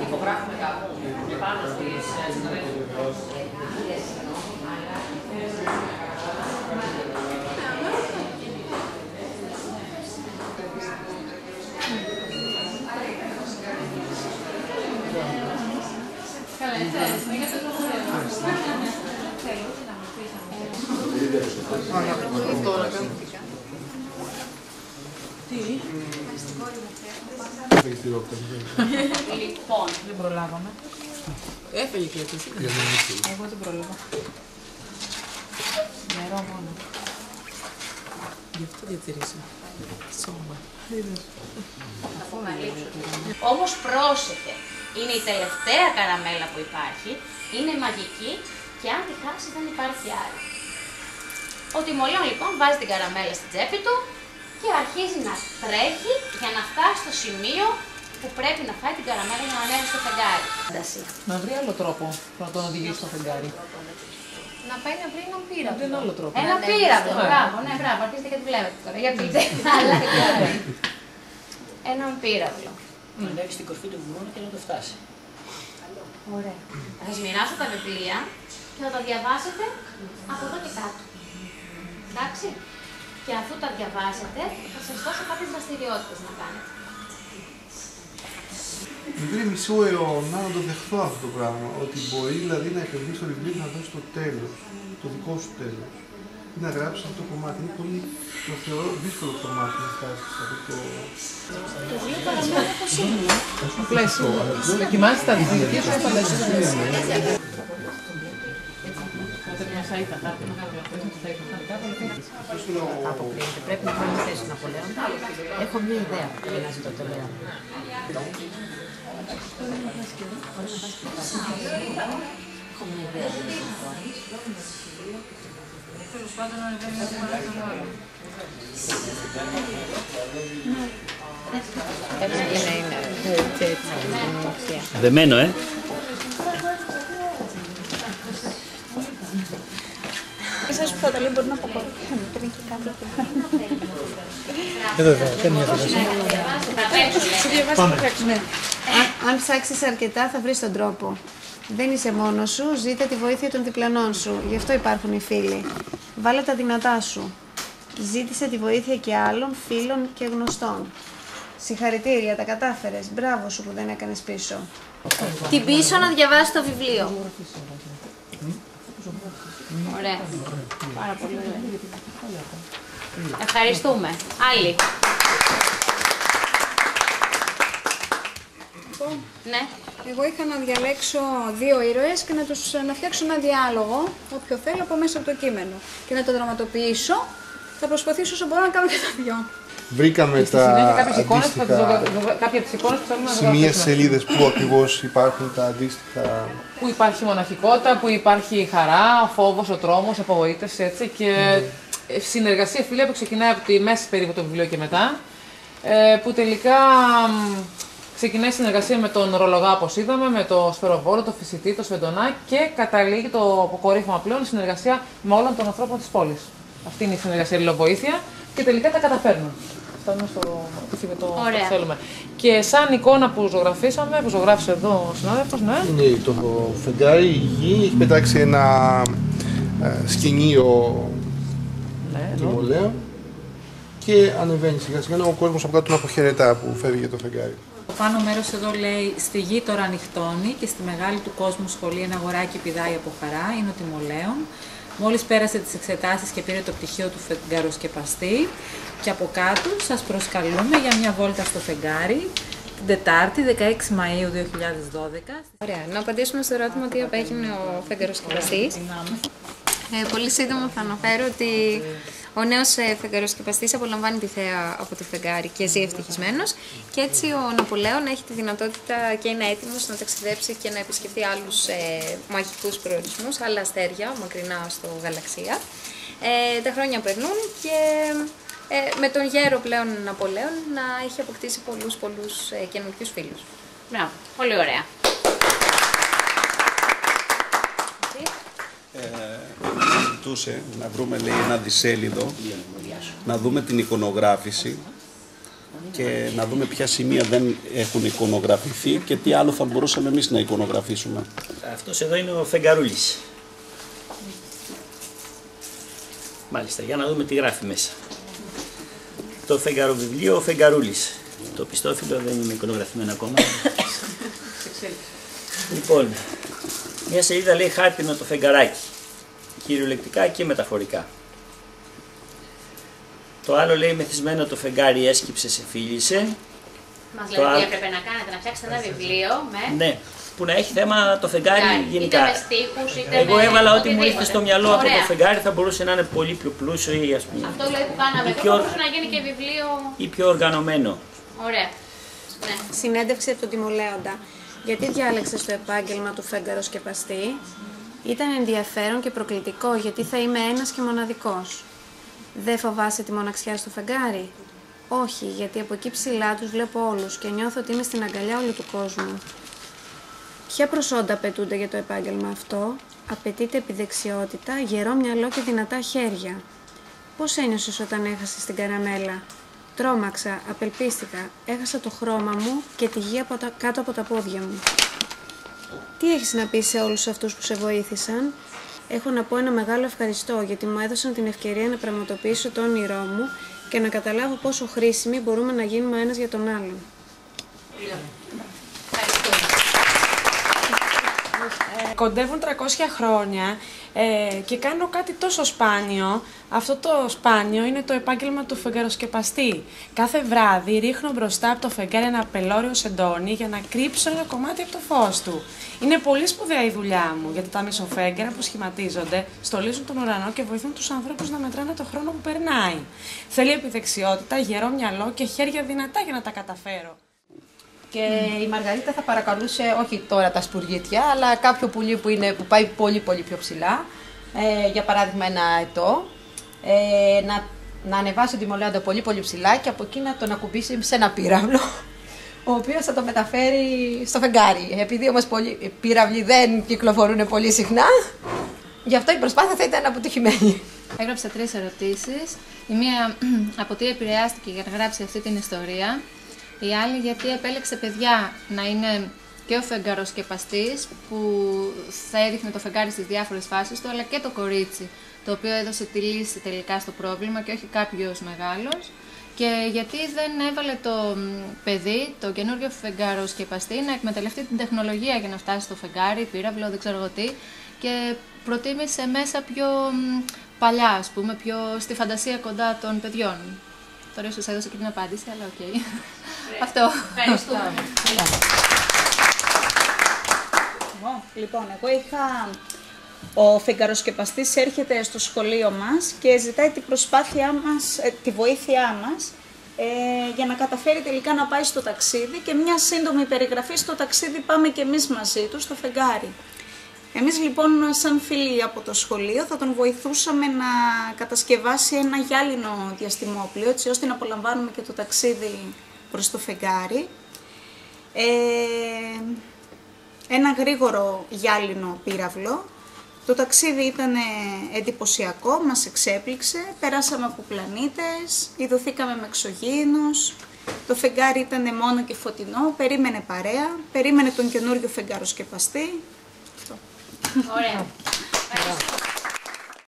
Υπογράφουμε κάπου πάνω στις Λοιπόν, δεν προλάβαμε. Έφεγε και έτσι. Εγώ δεν πρόλαβα. Νερό μόνο. Γι' αυτό διατηρήσαμε. Σώμα. Όμως πρόσεχε, είναι η τελευταία καραμέλα που υπάρχει, είναι μαγική και αν τη χάσει δεν υπάρχει άλλη. Ο Τιμολέων λοιπόν βάζει την καραμέλα στην τσέπη του και αρχίζει να τρέχει για να φτάσει στο σημείο που πρέπει να φάει την καραμέλα για να ανέβει στο φεγγάρι. Να βρει άλλο τρόπο να τον οδηγήσει στο φεγγάρι. Να πάει να βρει έναν πύραυλο. Δεν άλλο τρόπο. Ένα πύραυλο, μπράβο, ναι, μπράβο, αρχίζετε και τη βλέπετε τώρα, γιατί αλλά έναν πύραυλο. να ανέβει στην κορφή του βουνού και να το φτάσει. Ωραία. Θα σας μοιράσω τα βιβλία και θα τα διαβάσετε από εδώ και κάτω. Εντάξει. Και αφού τα διαβάσετε, θα σας δώσω κάποιες δραστηριότητες να κάνετε. Μου πήρε μισό αιώνα να το δεχθώ αυτό το πράγμα. Ότι μπορεί δηλαδή να επενδύσει το βιβλίο και να δώσει το τέλος, το δικό σου τέλος. Ή να γράψει αυτό το κομμάτι. Είναι πολύ, το θεωρώ δύσκολο κομμάτι να φτάσει σε αυτό το. Το βιβλίο παραμένει όπως είναι. Στο πλαίσιο. Δοκιμάστε τα διδικία σου επαλέξεις. Αποκλείεται. Πρέπει να πάμε θέση του Ναπολέον. Έχω μια ιδέα για να ζητώ το λέω. Έχω μια ιδέα. Δεμένο, Εσάς που θα τα λέει μπορεί να αποκορύψουν, δεν έχει κάτι. Δεν είναι Αν ψάξεις αρκετά θα βρεις τον τρόπο. Δεν είσαι μόνος σου, ζήτα τη βοήθεια των διπλανών σου. Γι' αυτό υπάρχουν οι φίλοι. Βάλε τα δυνατά σου. Ζήτησε τη βοήθεια και άλλων, φίλων και γνωστών. Συγχαρητήρια, τα κατάφερες. Μπράβο σου που δεν έκανες πίσω. Την πίσω να διαβάσει το βιβλίο. Ωραία. Πάρα πολύ ωραία. Ευχαριστούμε. Άλλη. Ναι. Εγώ είχα να διαλέξω δύο ήρωες και να φτιάξω ένα διάλογο, όποιο θέλω, από μέσα από το κείμενο. Και να το δραματοποιήσω. Θα προσπαθήσω όσο μπορώ να κάνω και τα δυο. Βρήκαμε τα αντίστοιχα σημεία σελίδες που ακριβώς υπάρχουν τα αντίστοιχα. Που υπάρχει μοναχικότητα, που υπάρχει χαρά, ο φόβος, ο τρόμος, η απογοήτευση, έτσι. Και συνεργασία φίλια που ξεκινάει από τη μέση περίπου το βιβλίο και μετά. Που τελικά ξεκινάει συνεργασία με τον Ρολογά, όπως είδαμε, με το Σφαιροβόλο, το Φυσιτή, το Σβεντονά και καταλήγει το αποκορύφωμα πλέον συνεργασία με όλων των ανθρώπων της πόλης. Αυτή είναι η συνεργασία, η αλληλοβοήθεια και τελικά τα καταφέρνουν. Φτάνουμε στο επίθυμο το θέλουμε. Και σαν εικόνα που ζωγραφίσαμε, που ζωγράφησε εδώ ο συνάδελφος, ναι. Είναι το φεγγάρι, η γη, έχει πετάξει ένα σκηνείο Τιμολέων και ανεβαίνει σιγά σιγά. Ο κόσμος από κάτω τον αποχαιρετά που φεύγει το φεγγάρι. Το πάνω μέρος εδώ λέει «Στη γη τώρα ανοιχτώνει και στη μεγάλη του κόσμου σχολή ένα αγοράκι πηδάει από χαρά, είναι ο Τιμολέων». Μόλις πέρασε τις εξετάσεις και πήρε το πτυχίο του φεγγαροσκεπαστή και από κάτω σας προσκαλούμε για μια βόλτα στο φεγγάρι την Τετάρτη, 16 Μαΐου 2012. Ωραία. Να απαντήσουμε στο ερώτημα τι απέγινε ο φεγγαροσκεπαστής. Πολύ σύντομα θα αναφέρω ότι ο νέος φεγγαροσκεπαστής απολαμβάνει τη θέα από το φεγγάρι και ζει ευτυχισμένος και έτσι ο Ναπολέων έχει τη δυνατότητα και είναι έτοιμος να ταξιδέψει και να επισκεφτεί άλλους μαγικούς προορισμούς, άλλα αστέρια μακρινά στο γαλαξία. Τα χρόνια περνούν και με τον γέρο πλέον Ναπολέων να έχει αποκτήσει πολλούς καινούριους φίλους. Μπράβο, πολύ ωραία. βοηθούσε να βρούμε, λέει, ένα δισέλιδο, να δούμε την εικονογράφηση και να δούμε ποια σημεία δεν έχουν εικονογραφηθεί και τι άλλο θα μπορούσαμε εμείς να εικονογραφήσουμε. Αυτός εδώ είναι ο Φεγγαρούλης. Μάλιστα, για να δούμε τι γράφει μέσα. Το φεγγαροβιβλίο ο Φεγγαρούλης. Το πιστόφυλλο δεν είναι εικονογραφημένο ακόμα. Λοιπόν, μια σελίδα λέει χάρτινο το φεγγαράκι. Κυριολεκτικά και μεταφορικά. Το άλλο λέει μεθυσμένο το φεγγάρι έσκυψε, σε φίλησε. Μας λέει τι έπρεπε να κάνετε, να φτιάξετε ένα βιβλίο με... Ναι, που να έχει θέμα το φεγγάρι γενικά. Είτε με στίχους, είτε εγώ με έβαλα ό,τι μου ήρθε στο μυαλό. Ωραία. Από το φεγγάρι, θα μπορούσε να είναι πολύ πιο πλούσιο ή ας πούμε. Αυτό λέει που κάναμε εδώ, μπορούσε να γίνει και βιβλίο... ή πιο οργανωμένο. Ωραία. Ναι. Συνέντευξη από τον Τιμολέοντα. Γιατί διάλεξες το επάγγελμα του φεγγαροσκεπαστή? Ήταν ενδιαφέρον και προκλητικό, γιατί θα είμαι ένας και μοναδικός. Δεν φοβάσαι τη μοναξιά στο φεγγάρι? Όχι, γιατί από εκεί ψηλά τους βλέπω όλους και νιώθω ότι είμαι στην αγκαλιά όλου του κόσμου. Ποια προσόντα απαιτούνται για το επάγγελμα αυτό? Απαιτείται επιδεξιότητα, γερό μυαλό και δυνατά χέρια. Πώς ένιωσες όταν έχασες την καραμέλα? Τρόμαξα, απελπίστηκα, έχασα το χρώμα μου και τη γη κάτω από τα πόδια μου. Τι έχεις να πεις σε όλους αυτούς που σε βοήθησαν? Έχω να πω ένα μεγάλο ευχαριστώ, γιατί μου έδωσαν την ευκαιρία να πραγματοποιήσω το όνειρό μου και να καταλάβω πόσο χρήσιμοι μπορούμε να γίνουμε ο ένας για τον άλλον. Κοντεύουν 300 χρόνια και κάνω κάτι τόσο σπάνιο. Αυτό το σπάνιο είναι το επάγγελμα του φεγγαροσκεπαστή. Κάθε βράδυ ρίχνω μπροστά από το φεγγάρι ένα πελώριο σεντόνι για να κρύψω ένα κομμάτι από το φως του. Είναι πολύ σπουδαία η δουλειά μου, γιατί τα μισοφέγγαρα που σχηματίζονται στολίζουν τον ουρανό και βοηθούν τους ανθρώπους να μετράνε το χρόνο που περνάει. Θέλει επιδεξιότητα, γερό μυαλό και χέρια δυνατά για να τα καταφέρω. Και η Μαργαρίτα θα παρακαλούσε, όχι τώρα τα σπουργίτια, αλλά κάποιο πουλί που πάει πολύ πιο ψηλά, για παράδειγμα ένα αετό, να ανεβάσει τη Τιμολέοντα πολύ ψηλά και από εκεί να τον ακουμπήσει σε ένα πύραυλο, ο οποίος θα το μεταφέρει στο φεγγάρι. Επειδή όμως οι πύραυλοι δεν κυκλοφορούν πολύ συχνά, γι' αυτό η προσπάθεια θα ήταν αποτυχημένη. Έγραψα 3 ερωτήσεις. Η μία από τι επηρεάστηκε για να γράψει αυτή την ιστορία. Η άλλη γιατί επέλεξε παιδιά να είναι και ο φεγγαροσκεπαστής που θα έδειχνε το φεγγάρι στις διάφορες φάσεις του, αλλά και το κορίτσι, το οποίο έδωσε τη λύση τελικά στο πρόβλημα και όχι κάποιος μεγάλος. Και γιατί δεν έβαλε το παιδί, το καινούριο φεγγαροσκεπαστή, να εκμεταλλευτεί την τεχνολογία για να φτάσει στο φεγγάρι, πύραυλο, δεν ξέρω τι, και προτίμησε μέσα πιο παλιά, ας πούμε, πιο στη φαντασία κοντά των παιδιών. Τώρα ίσως έδωσα και την απάντηση, αλλά οκ. Αυτό. Ευχαριστούμε. Λοιπόν, εγώ είχα... Ο φεγγαροσκεπαστής έρχεται στο σχολείο μας και ζητάει την προσπάθειά μας, τη βοήθειά μας, για να καταφέρει τελικά να πάει στο ταξίδι και μια σύντομη περιγραφή στο ταξίδι πάμε και εμείς μαζί του στο φεγγάρι. Εμείς λοιπόν σαν φίλοι από το σχολείο θα τον βοηθούσαμε να κατασκευάσει ένα γυάλινο διαστημόπλιο, έτσι ώστε να απολαμβάνουμε και το ταξίδι προς το φεγγάρι. Ένα γρήγορο γυάλινο πύραυλο. Το ταξίδι ήταν εντυπωσιακό, μας εξέπληξε, περάσαμε από πλανήτες, ειδωθήκαμε με εξωγήινους, το φεγγάρι ήταν μόνο και φωτεινό, περίμενε παρέα, περίμενε τον καινούριο φεγγαροσκεπαστή. Ωραία.